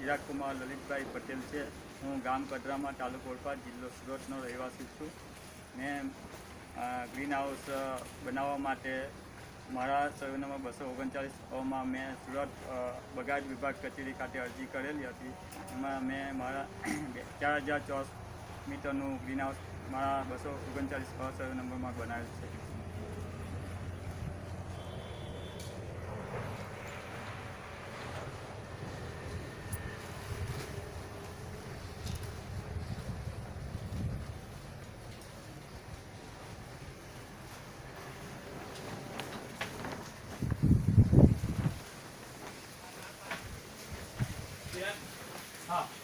વિરાટકુમાર લલિતભાઈ પટેલ છે। હું ગામ કડરામા, તાલુકો ઓલપાડ, જિલ્લો સુરતનો રહેવાસી છું। મેં ગ્રીન હાઉસ બનાવવા માટે મારા સર્વે નંબર 239 મેં સુરત બગાયત વિભાગ કચેરી ખાતે અરજી કરેલી હતી। એમાં મેં મારા 4000 ચોરસ મીટરનું ગ્રીન હાઉસ મારા 239 સર્વે નંબરમાં બનાવેલ છે। हाँ।